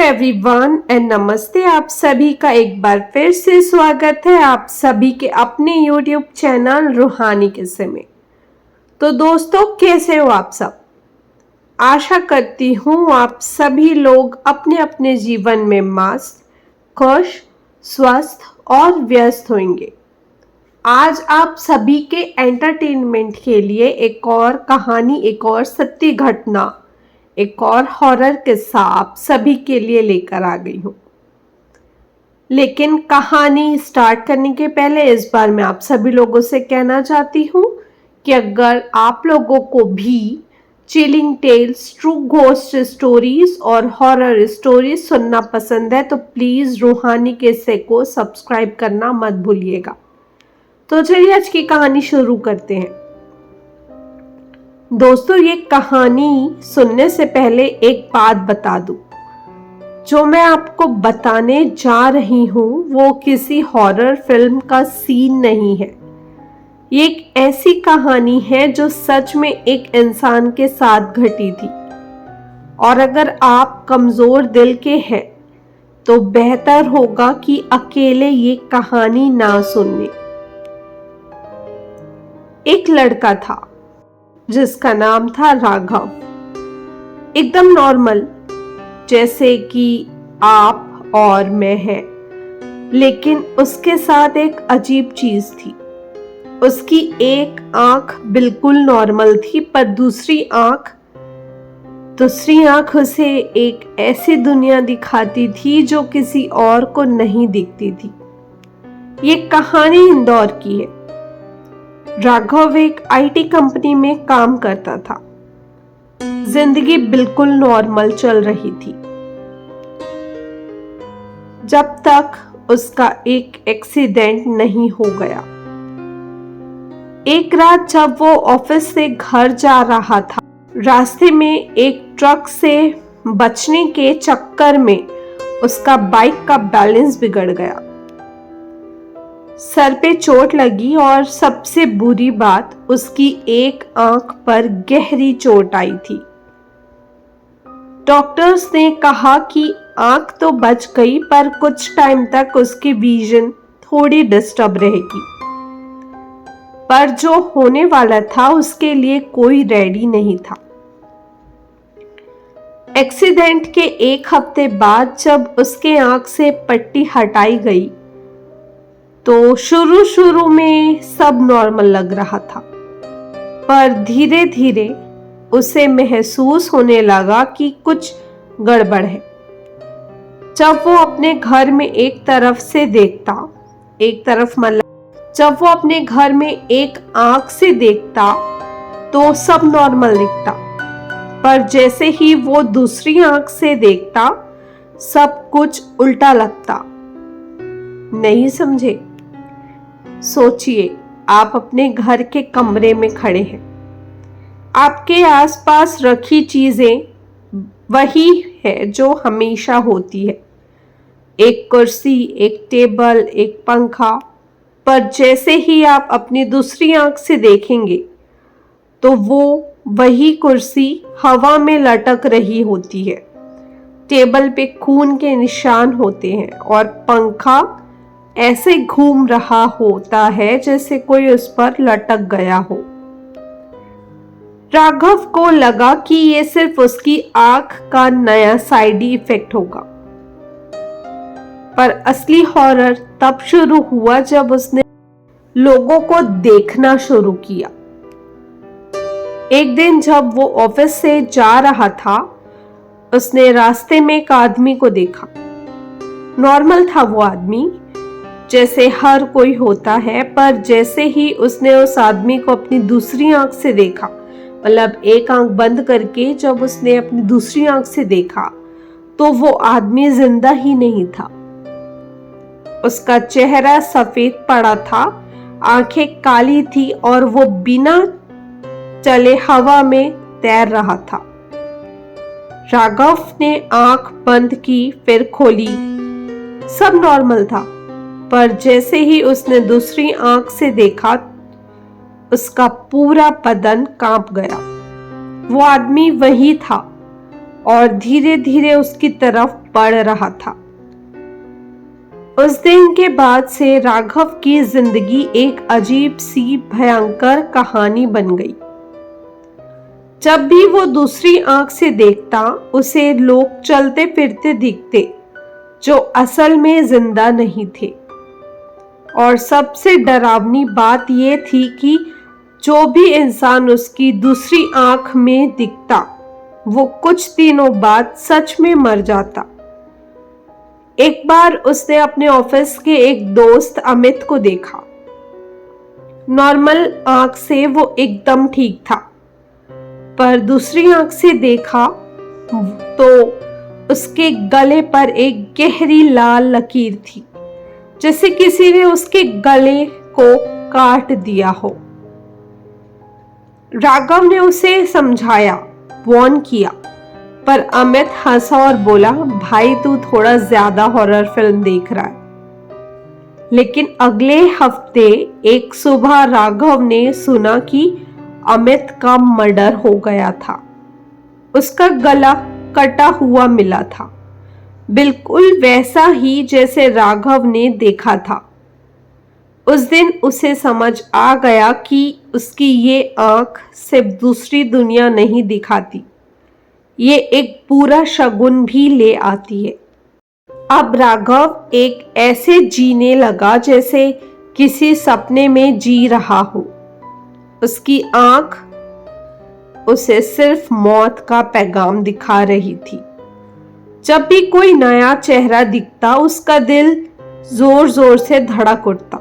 Everyone and नमस्ते। आप सभी का एक बार फिर से स्वागत है आप सभी के अपने यूट्यूब चैनल रूहानी किस्से में। तो दोस्तों, कैसे हो आप सब? आशा करती हूँ आप सभी लोग अपने अपने जीवन में मस्त, खुश, स्वस्थ और व्यस्त होंगे। आज आप सभी के एंटरटेनमेंट के लिए एक और कहानी, एक और सत्य घटना, एक और हॉरर किस्सा आप सभी के लिए लेकर आ गई हूँ। लेकिन कहानी स्टार्ट करने के पहले इस बार मैं आप सभी लोगों से कहना चाहती हूँ कि अगर आप लोगों को भी chilling tales, true ghost stories और हॉरर स्टोरीज सुनना पसंद है तो प्लीज रूहानी किस्से को सब्सक्राइब करना मत भूलिएगा। तो चलिए आज की कहानी शुरू करते हैं। दोस्तों, ये कहानी सुनने से पहले एक बात बता दूं। जो मैं आपको बताने जा रही हूं वो किसी हॉरर फिल्म का सीन नहीं है। ये एक ऐसी कहानी है जो सच में एक इंसान के साथ घटी थी। और अगर आप कमजोर दिल के हैं तो बेहतर होगा कि अकेले ये कहानी ना सुनने। एक लड़का था जिसका नाम था राघव। एकदम नॉर्मल, जैसे कि आप और मैं हैं। लेकिन उसके साथ एक अजीब चीज थी। उसकी एक आंख बिल्कुल नॉर्मल थी, पर दूसरी आंख उसे एक ऐसी दुनिया दिखाती थी जो किसी और को नहीं दिखती थी। ये कहानी इंदौर की है। राघव एक आईटी कंपनी में काम करता था। जिंदगी बिल्कुल नॉर्मल चल रही थी जब तक उसका एक एक्सीडेंट नहीं हो गया। एक रात जब वो ऑफिस से घर जा रहा था, रास्ते में एक ट्रक से बचने के चक्कर में उसका बाइक का बैलेंस बिगड़ गया। सर पे चोट लगी और सबसे बुरी बात, उसकी एक आंख पर गहरी चोट आई थी। डॉक्टर्स ने कहा कि आंख तो बच गई, पर कुछ टाइम तक उसकी विजन थोड़ी डिस्टर्ब रहेगी। पर जो होने वाला था उसके लिए कोई रेडी नहीं था। एक्सीडेंट के एक हफ्ते बाद जब उसके आंख से पट्टी हटाई गई तो शुरू में सब नॉर्मल लग रहा था, पर धीरे धीरे उसे महसूस होने लगा कि कुछ गड़बड़ है। जब वो अपने घर में एक तरफ से देखता, जब वो अपने घर में एक आंख से देखता तो सब नॉर्मल दिखता, पर जैसे ही वो दूसरी आंख से देखता सब कुछ उल्टा लगता। नहीं समझे? सोचिए, आप अपने घर के कमरे में खड़े हैं। आपके आसपास रखी चीजें वही है जो हमेशा होती है। एक कुर्सी, एक टेबल, एक पंखा। पर जैसे ही आप अपनी दूसरी आंख से देखेंगे तो वो वही कुर्सी हवा में लटक रही होती है। टेबल पे खून के निशान होते हैं और पंखा ऐसे घूम रहा होता है जैसे कोई उस पर लटक गया हो। राघव को लगा कि ये सिर्फ उसकी आंख का नया साइड इफेक्ट होगा, पर असली हॉरर तब शुरू हुआ जब उसने लोगों को देखना शुरू किया। एक दिन जब वो ऑफिस से जा रहा था, उसने रास्ते में एक आदमी को देखा। नॉर्मल था वो आदमी, जैसे हर कोई होता है, पर जैसे ही उसने उस आदमी को अपनी दूसरी आंख से देखा, मतलब एक आंख बंद करके जब उसने अपनी दूसरी आंख से देखा तो वो आदमी जिंदा ही नहीं था। उसका चेहरा सफेद पड़ा था, आंखें काली थी और वो बिना चले हवा में तैर रहा था। राघव ने आंख बंद की, फिर खोली। सब नॉर्मल था, पर जैसे ही उसने दूसरी आंख से देखा उसका पूरा बदन कांप गया। वो आदमी वही था और धीरे धीरे उसकी तरफ बढ़ रहा था। उस दिन के बाद से राघव की जिंदगी एक अजीब सी भयंकर कहानी बन गई। जब भी वो दूसरी आंख से देखता, उसे लोग चलते फिरते दिखते जो असल में जिंदा नहीं थे। और सबसे डरावनी बात यह थी कि जो भी इंसान उसकी दूसरी आंख में दिखता, वो कुछ दिनों बाद सच में मर जाता। एक बार उसने अपने ऑफिस के एक दोस्त अमित को देखा। नॉर्मल आंख से वो एकदम ठीक था, पर दूसरी आंख से देखा तो उसके गले पर एक गहरी लाल लकीर थी, जैसे किसी ने उसके गले को काट दिया हो। राघव ने उसे समझाया, वार्न किया, पर अमित हंसा और बोला, भाई तू थोड़ा ज्यादा हॉरर फिल्म देख रहा है। लेकिन अगले हफ्ते एक सुबह राघव ने सुना कि अमित का मर्डर हो गया था। उसका गला कटा हुआ मिला था, बिल्कुल वैसा ही जैसे राघव ने देखा था। उस दिन उसे समझ आ गया कि उसकी ये आंख सिर्फ दूसरी दुनिया नहीं दिखाती, ये एक पूरा शगुन भी ले आती है। अब राघव एक ऐसे जीने लगा जैसे किसी सपने में जी रहा हो। उसकी आंख उसे सिर्फ मौत का पैगाम दिखा रही थी। जब भी कोई नया चेहरा दिखता, उसका दिल जोर जोर से धड़क उठता।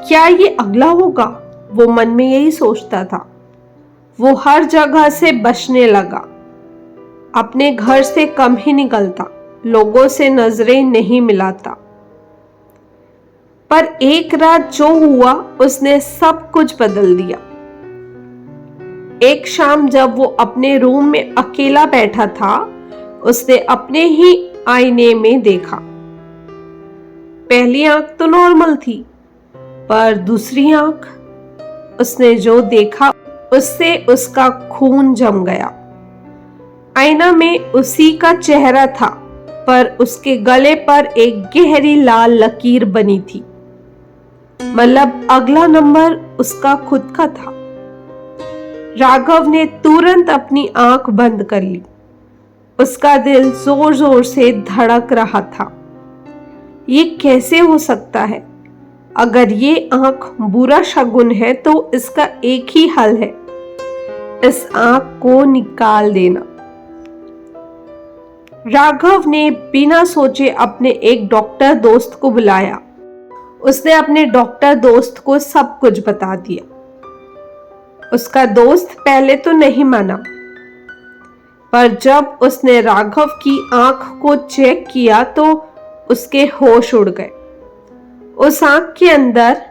क्या ये अगला होगा? वो मन में यही सोचता था। वो हर जगह से बचने लगा, अपने घर से कम ही निकलता, लोगों से नजरें नहीं मिलाता। पर एक रात जो हुआ, उसने सब कुछ बदल दिया। एक शाम जब वो अपने रूम में अकेला बैठा था, उसने अपने ही आईने में देखा। पहली आंख तो नॉर्मल थी, पर दूसरी आंख, उसने जो देखा उससे उसका खून जम गया। आईना में उसी का चेहरा था, पर उसके गले पर एक गहरी लाल लकीर बनी थी। मतलब अगला नंबर उसका खुद का था। राघव ने तुरंत अपनी आंख बंद कर ली। उसका दिल जोर जोर से धड़क रहा था। ये कैसे हो सकता है? अगर ये आंख बुरा शगुन है तो इसका एक ही हल है, इस आंख को निकाल देना। राघव ने बिना सोचे अपने एक डॉक्टर दोस्त को बुलाया। उसने अपने डॉक्टर दोस्त को सब कुछ बता दिया। उसका दोस्त पहले तो नहीं माना, पर जब उसने राघव की आंख को चेक किया तो उसके होश उड़ गए। उस आंख के अंदर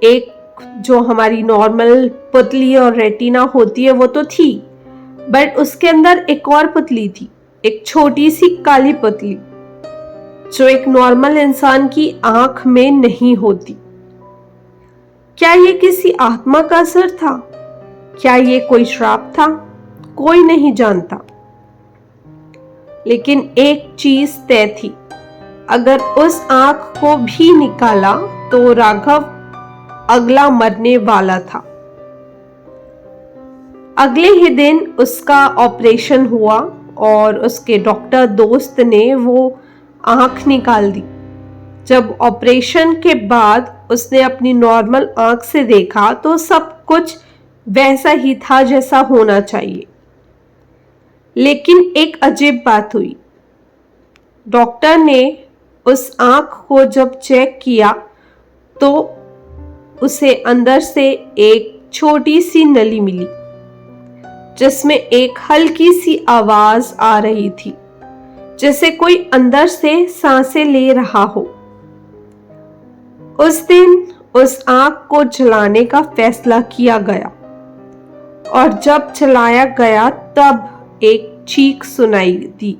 एक जो हमारी नॉर्मल पुतली और रेटिना होती है वो तो थी, बट उसके अंदर एक और पुतली थी, एक छोटी सी काली पुतली, जो एक नॉर्मल इंसान की आंख में नहीं होती। क्या ये किसी आत्मा का असर था? क्या ये कोई श्राप था? कोई नहीं जानता। लेकिन एक चीज तय थी, अगर उस आंख को भी निकाला तो राघव अगला मरने वाला था। अगले ही दिन उसका ऑपरेशन हुआ और उसके डॉक्टर दोस्त ने वो आंख निकाल दी। जब ऑपरेशन के बाद उसने अपनी नॉर्मल आंख से देखा तो सब कुछ वैसा ही था जैसा होना चाहिए। लेकिन एक अजीब बात हुई। डॉक्टर ने उस आंख को जब चेक किया तो उसे अंदर से एक छोटी सी नली मिली, जिसमें एक हल्की सी आवाज आ रही थी, जैसे कोई अंदर से सांसें ले रहा हो। उस दिन उस आंख को जलाने का फैसला किया गया और जब जलाया गया तब एक चीख सुनाई दी,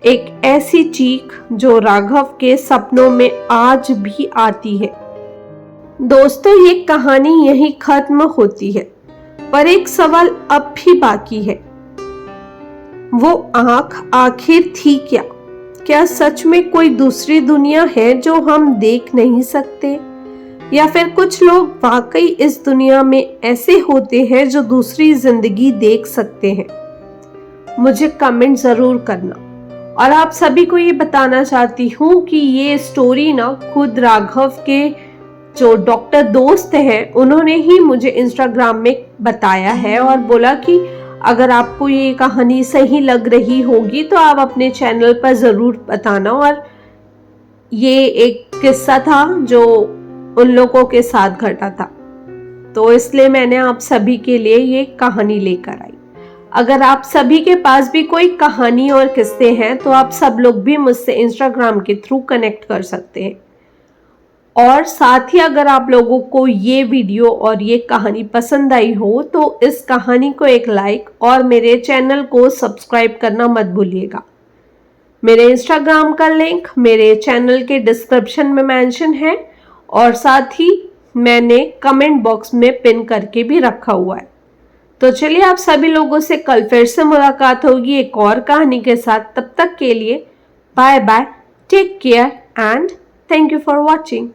एक ऐसी चीख जो राघव के सपनों में आज भी आती है। दोस्तों, ये कहानी यहीं खत्म होती है, पर एक सवाल अब भी बाकी है। वो आंख आखिर थी क्या? क्या सच में कोई दूसरी दुनिया है जो हम देख नहीं सकते? या फिर कुछ लोग वाकई इस दुनिया में ऐसे होते हैं जो दूसरी जिंदगी देख सकते हैं? मुझे कमेंट जरूर करना। और आप सभी को ये बताना चाहती हूँ कि ये स्टोरी ना खुद राघव के जो डॉक्टर दोस्त हैं उन्होंने ही मुझे इंस्टाग्राम में बताया है और बोला कि अगर आपको ये कहानी सही लग रही होगी तो आप अपने चैनल पर ज़रूर बताना। और ये एक किस्सा था जो उन लोगों के साथ घटा था, तो इसलिए मैंने आप सभी के लिए ये कहानी लेकर आई। अगर आप सभी के पास भी कोई कहानी और किस्से हैं तो आप सब लोग भी मुझसे इंस्टाग्राम के थ्रू कनेक्ट कर सकते हैं। और साथ ही अगर आप लोगों को ये वीडियो और ये कहानी पसंद आई हो तो इस कहानी को एक लाइक और मेरे चैनल को सब्सक्राइब करना मत भूलिएगा। मेरे इंस्टाग्राम का लिंक मेरे चैनल के डिस्क्रिप्शन में मेंशन है और साथ ही मैंने कमेंट बॉक्स में पिन करके भी रखा हुआ है। तो चलिए आप सभी लोगों से कल फिर से मुलाकात होगी एक और कहानी के साथ। तब तक के लिए bye bye, take care and thank you for watching.